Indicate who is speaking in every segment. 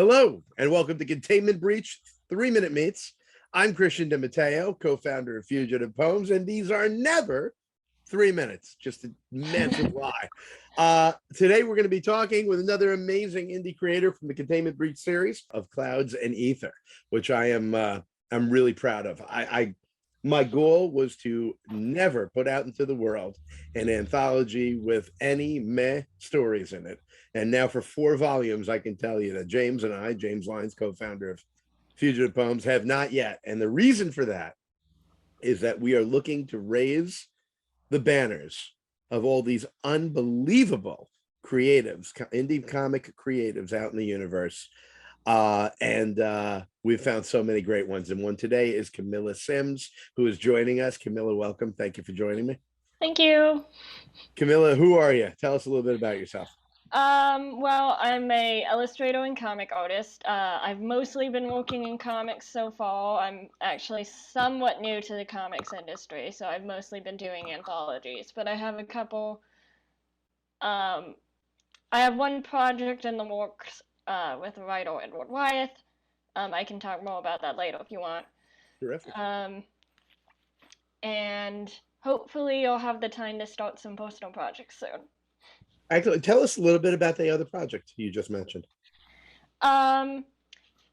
Speaker 1: Hello, and welcome to Containment Breach 3-Minute Meets. I'm Christian DeMatteo, co-founder of Fugitive Poems, and these are never 3 minutes, just a massive lie. Today, we're going to be talking with another amazing indie creator from the Containment Breach series of Clouds and Ether, which I'm really proud of. My goal was to never put out into the world an anthology with any meh stories in it. And now for 4 volumes, I can tell you that James and I, James Lyons, co-founder of Fugitive Poems, have not yet. And the reason for that is that we are looking to raise the banners of all these unbelievable creatives, indie comic creatives out in the universe. We've found so many great ones. And one today is Kamilla Sims, who is joining us. Kamilla, welcome. Thank you for joining me.
Speaker 2: Thank you.
Speaker 1: Kamilla, who are you? Tell us a little bit about yourself.
Speaker 2: Well, I'm a illustrator and comic artist. I've mostly been working in comics so far. I'm actually somewhat new to the comics industry, so I've mostly been doing anthologies. But I have a couple. I have one project in the works with the writer Edward Wyeth. I can talk more about that later if you want.
Speaker 1: Terrific.
Speaker 2: And hopefully you'll have the time to start some personal projects soon.
Speaker 1: Actually, tell us a little bit about the other project you just mentioned.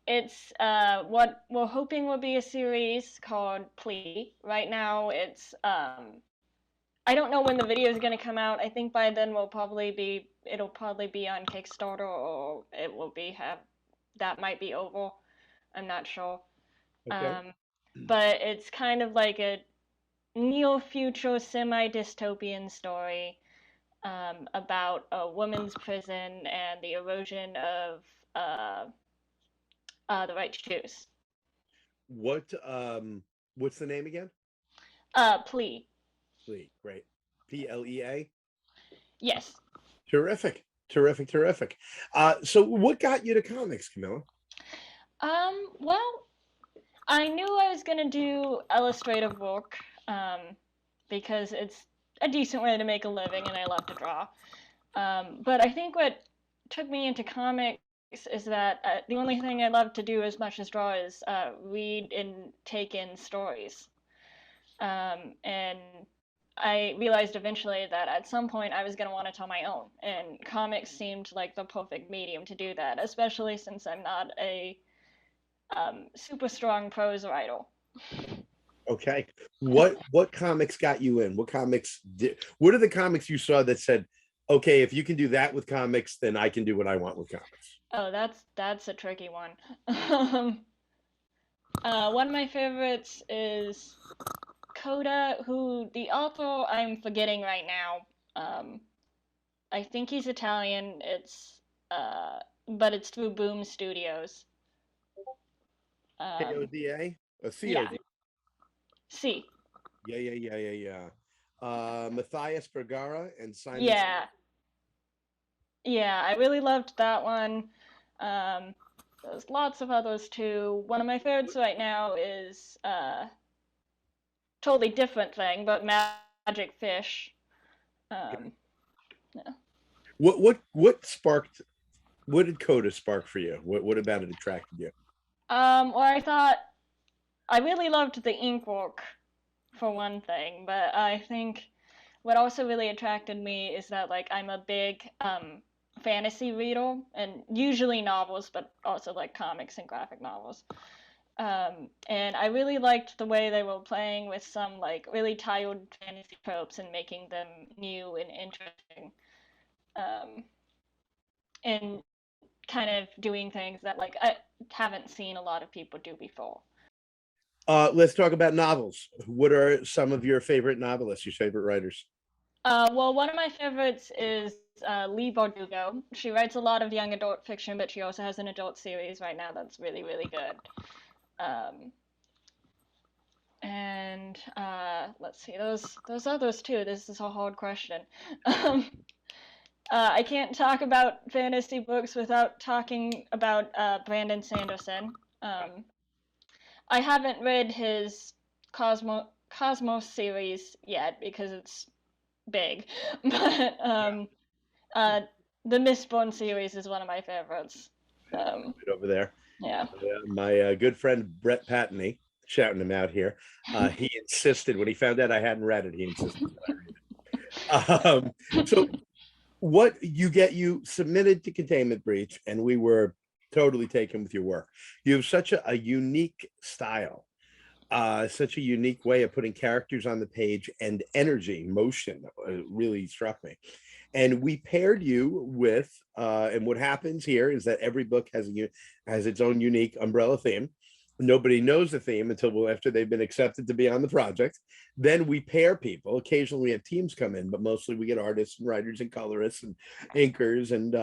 Speaker 2: It's what we're hoping will be a series called Plea. Right now, it's I don't know when the video is going to come out. I think by then it'll probably be on Kickstarter, or it will be that might be over. I'm not sure.
Speaker 1: Okay.
Speaker 2: But it's kind of like a near-future semi-dystopian story about a woman's prison and the erosion of the right to choose.
Speaker 1: What's the name again?
Speaker 2: Plea.
Speaker 1: Plea. Great. PLEA.
Speaker 2: Yes.
Speaker 1: Terrific. So what got you to comics, Kamilla?
Speaker 2: Well, I knew I was gonna do illustrative work because it's a decent way to make a living, and I love to draw. But I think what took me into comics is that the only thing I love to do as much as draw is read and take in stories. And I realized eventually that at some point I was going to want to tell my own, and comics seemed like the perfect medium to do that, especially since I'm not a super strong prose writer.
Speaker 1: Okay. What comics got you in? What are the comics you saw that said, okay, if you can do that with comics, then I can do what I want with comics?
Speaker 2: Oh, that's a tricky one. One of my favorites is Coda, who the author I'm forgetting right now. I think he's Italian. But it's through Boom Studios.
Speaker 1: KODA? COD?
Speaker 2: Yeah. C.
Speaker 1: Yeah. Matthias Vergara and Simon.
Speaker 2: Yeah. Yeah, I really loved that one. There's lots of others too. One of my favorites right now is totally different thing, but Magic Fish. Yeah.
Speaker 1: What did Coda spark for you? What about it attracted you?
Speaker 2: Well, I thought I really loved the ink work for one thing, but I think what also really attracted me is that like I'm a big fantasy reader, and usually novels, but also like comics and graphic novels. And I really liked the way they were playing with some like really tired fantasy tropes and making them new and interesting. And kind of doing things that like I haven't seen a lot of people do before.
Speaker 1: Let's talk about novels. What are some of your favorite novelists, your favorite writers?
Speaker 2: Well, one of my favorites is Leigh Bardugo. She writes a lot of young adult fiction, but she also has an adult series right now that's really, really good. Let's see, those others too. This is a hard question. I can't talk about fantasy books without talking about Brandon Sanderson. I haven't read his Cosmos series yet because it's big, but the Mistborn series is one of my favorites.
Speaker 1: Right over there.
Speaker 2: Yeah.
Speaker 1: My good friend Brett Patney, shouting him out here. He insisted when he found out I hadn't read it. He insisted that I read it. So what you submitted to Containment Breach, and we were totally taken with your work. You have such a unique style, such a unique way of putting characters on the page, and energy, motion really struck me. And we paired you with, and what happens here is that every book has its own unique umbrella theme. Nobody knows the theme until after they've been accepted to be on the project. Then we pair people. Occasionally we have teams come in, but mostly we get artists and writers and colorists and inkers and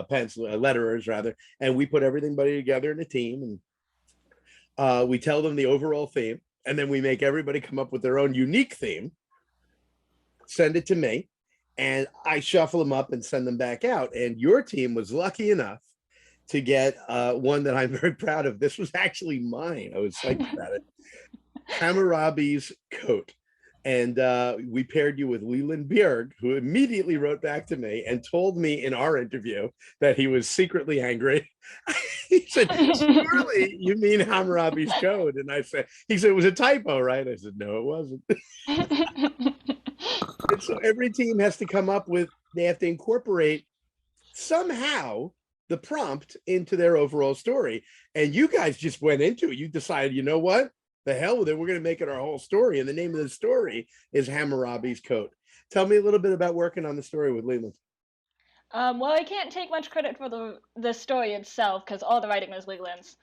Speaker 1: pencil letterers rather, and we put everybody together in a team, and we tell them the overall theme, and then we make everybody come up with their own unique theme, send it to me, and I shuffle them up and send them back out. And your team was lucky enough to get one that I'm very proud of. This was actually mine. I was psyched about it. Hammurabi's Coat. And we paired you with Leland Bjerg, who immediately wrote back to me and told me in our interview that he was secretly angry. He said, surely you mean Hammurabi's Code? And he said, it was a typo, right? I said, no, it wasn't. And so every team has to come up with, they have to incorporate somehow the prompt into their overall story. And you guys just went into it. You decided, you know what? The hell with it. We're going to make it our whole story. And the name of the story is Hammurabi's Coat. Tell me a little bit about working on the story with Leland.
Speaker 2: Well, I can't take much credit for the story itself because all the writing was Leland's.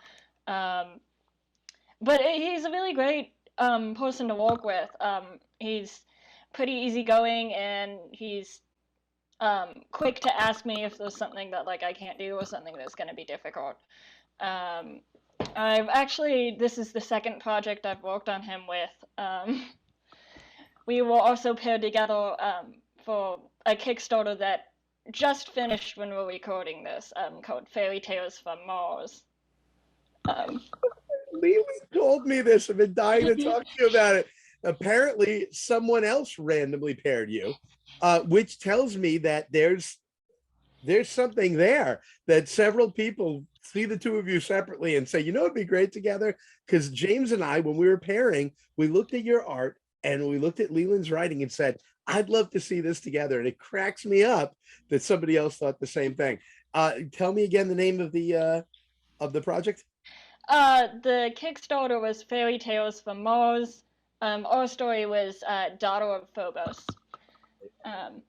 Speaker 2: But he's a really great person to work with. He's pretty easygoing, and he's quick to ask me if there's something that I can't do or something that's going to be difficult. This is the second project I've worked on him with. We were also paired together for a Kickstarter that just finished when we're recording this, called Fairy Tales from Mars.
Speaker 1: Leland told me this. I've been dying to talk to you about it. Apparently, someone else randomly paired you, which tells me that there's something there, that several people see the two of you separately and say, you know, it'd be great together. Because James and I, when we were pairing, we looked at your art and we looked at Leland's writing and said, I'd love to see this together. And it cracks me up that somebody else thought the same thing. Tell me again the name of the project.
Speaker 2: The Kickstarter was Fairy Tales from Mars. Our story was Daughter of Phobos,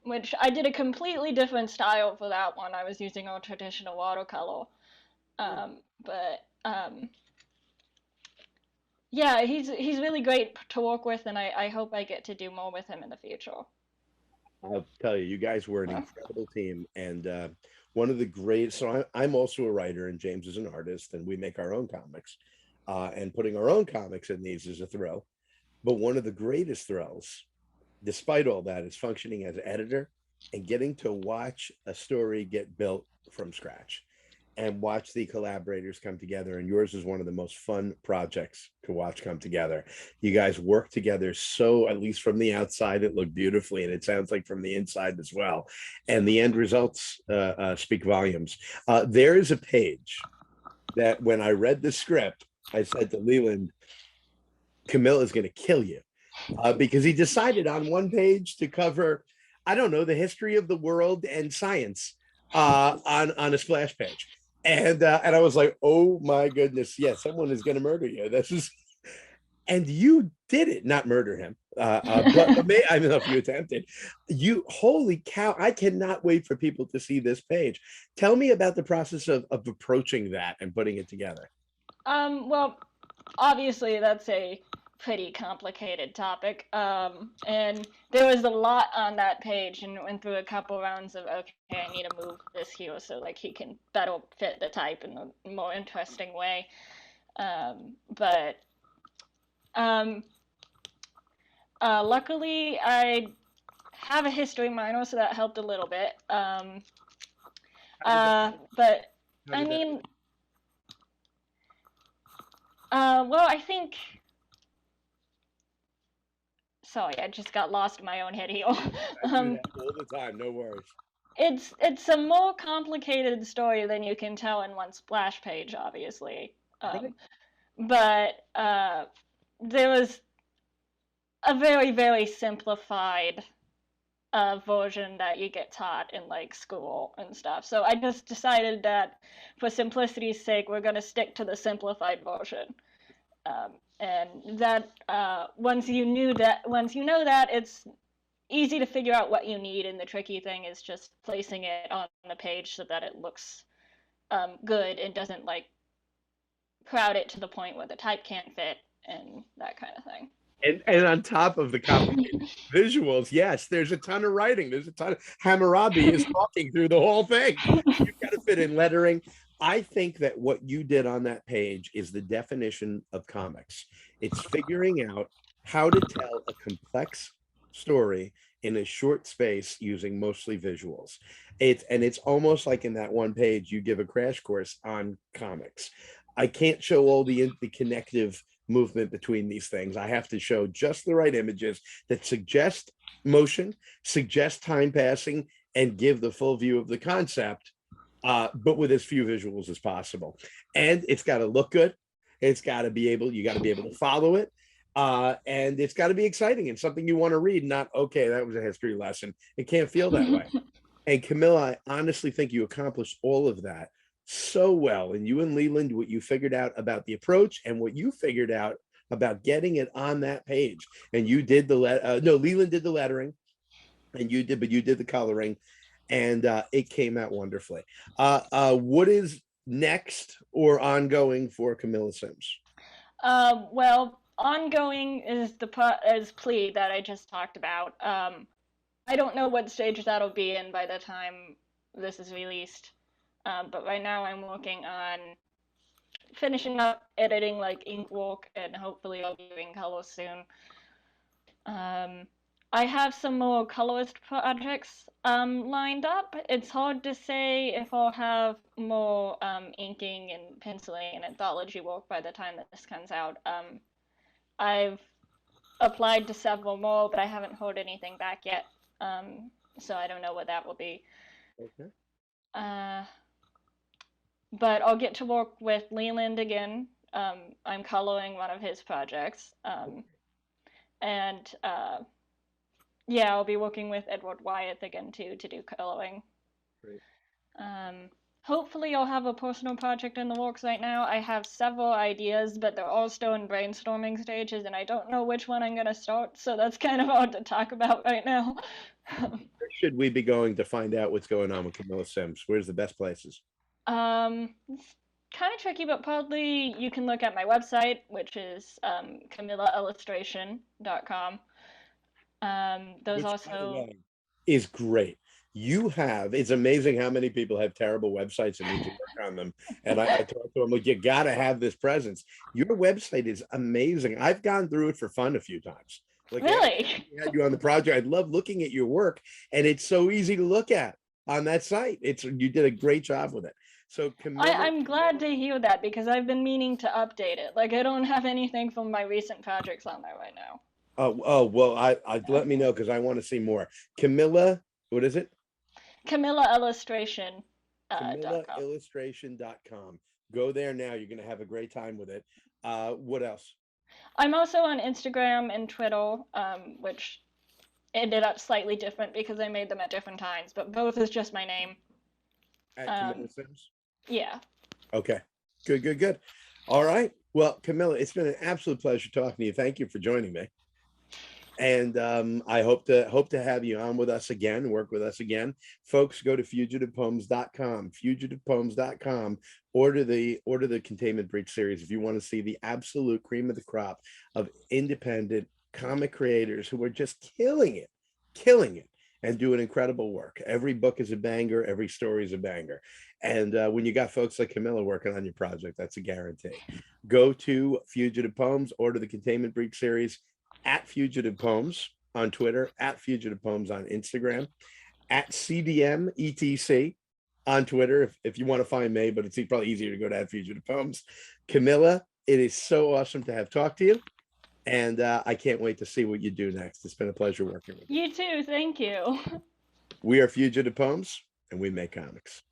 Speaker 2: which I did a completely different style for that one. I was using a traditional watercolor. Yeah, he's really great to work with, and I hope I get to do more with him in the future.
Speaker 1: I'll tell you, you guys were an incredible team, and one of the great. So I'm also a writer, and James is an artist, and we make our own comics. And putting our own comics in these is a thrill. But one of the greatest thrills, despite all that, is functioning as editor and getting to watch a story get built from scratch and watch the collaborators come together. And yours is one of the most fun projects to watch come together. You guys work together, so at least from the outside, it looked beautifully, and it sounds like from the inside as well. And the end results speak volumes. There is a page that when I read the script, I said to Leland, Kamilla is going to kill you, because he decided on one page to cover, I don't know, the history of the world and science on a splash page. And I was like, oh my goodness, yes, someone is going to murder you. And you did it, not murder him. But I don't know if you attempted. Holy cow, I cannot wait for people to see this page. Tell me about the process of approaching that and putting it together.
Speaker 2: Well, obviously that's a pretty complicated topic, and there was a lot on that page, and went through a couple rounds of, okay, I need to move this here so he can better fit the type in a more interesting way. Luckily I have a history minor, so that helped a little bit. Well, I think. Sorry, I just got lost in my own head here.
Speaker 1: I do that all the time, no worries.
Speaker 2: it's a more complicated story than you can tell in one splash page, obviously.
Speaker 1: Right.
Speaker 2: But there was a very, very simplified version that you get taught in like school and stuff. So I just decided that for simplicity's sake, we're going to stick to the simplified version. And that once you know that, it's easy to figure out what you need, and the tricky thing is just placing it on the page so that it looks good and doesn't like crowd it to the point where the type can't fit and that kind of thing.
Speaker 1: And on top of the complicated visuals, yes, there's a ton of writing. There's a ton of Hammurabi is talking through the whole thing. You've got to fit in lettering. I think that what you did on that page is the definition of comics. It's figuring out how to tell a complex story in a short space using mostly visuals. It's almost like in that one page you give a crash course on comics. I can't show all the connective movement between these things. I have to show just the right images that suggest motion, suggest time passing, and give the full view of the concept, but with as few visuals as possible. And it's got to look good. It's got to be able, you got to be able to follow it. And it's got to be exciting and something you want to read, not, okay, that was a history lesson. It can't feel that way. And Kamilla, I honestly think you accomplished all of that so well. And you and Leland, what you figured out about the approach and what you figured out about getting it on that page. And you did the Leland did the lettering, and you did the coloring, and it came out wonderfully. What is next or ongoing for Kamilla Sims?
Speaker 2: Well, ongoing is is Plea that I just talked about. I don't know what stage that'll be in by the time this is released. But right now I'm working on finishing up editing like ink work, and hopefully I'll be doing colors soon. I have some more colorist projects lined up. It's hard to say if I'll have more inking and penciling and anthology work by the time that this comes out. I've applied to several more, but I haven't heard anything back yet. So I don't know what that will be.
Speaker 1: Okay.
Speaker 2: But I'll get to work with Leland again. I'm coloring one of his projects. And yeah, I'll be working with Edward Wyeth again too to do coloring.
Speaker 1: Great.
Speaker 2: Hopefully I'll have a personal project in the works right now. I have several ideas, but they're all still in brainstorming stages, and I don't know which one I'm going to start, so that's kind of hard to talk about right now.
Speaker 1: Where should we be going to find out what's going on with Kamilla Sims? Where's the best places?
Speaker 2: It's kind of tricky, but probably you can look at my website, which is KamillaIllustration.com. Those
Speaker 1: Which,
Speaker 2: also
Speaker 1: by the way, is great. It's amazing how many people have terrible websites and need to work on them. And I talk to them like, you got to have this presence. Your website is amazing. I've gone through it for fun a few times. Like,
Speaker 2: really,
Speaker 1: I had you on the project. I love looking at your work, and it's so easy to look at on that site. You did a great job with it. So
Speaker 2: I'm glad to hear that, because I've been meaning to update it. Like, I don't have anything from my recent projects on there right now.
Speaker 1: Oh well, I let me know, because I want to see more. Kamilla, what is it?
Speaker 2: KamillaIllustration.
Speaker 1: KamillaIllustration.com. Go there now. You're going to have a great time with it. What else?
Speaker 2: I'm also on Instagram and Twitter, which ended up slightly different because I made them at different times, but both is just my name.
Speaker 1: At Kamilla Sims?
Speaker 2: Yeah.
Speaker 1: Okay. Good. All right. Well, Kamilla, it's been an absolute pleasure talking to you. Thank you for joining me. And I hope to have you on with us again, work with us again. Folks, go to fugitivepoems.com, fugitivepoems.com. Order the Containment Breach series if you want to see the absolute cream of the crop of independent comic creators who are just killing it and doing incredible work. Every book is a banger, every story is a banger. And when you got folks like Kamilla working on your project, that's a guarantee. Go to Fugitive Poems, order the Containment Breach series, at Fugitive Poems on Twitter, at Fugitive Poems on Instagram, at CDM ETC on Twitter if you want to find me, but it's probably easier to go to at Fugitive Poems. Kamilla, it is so awesome to have talked to you, and I can't wait to see what you do next. It's been a pleasure working with you.
Speaker 2: You too, thank you.
Speaker 1: We are Fugitive Poems. and we make comics.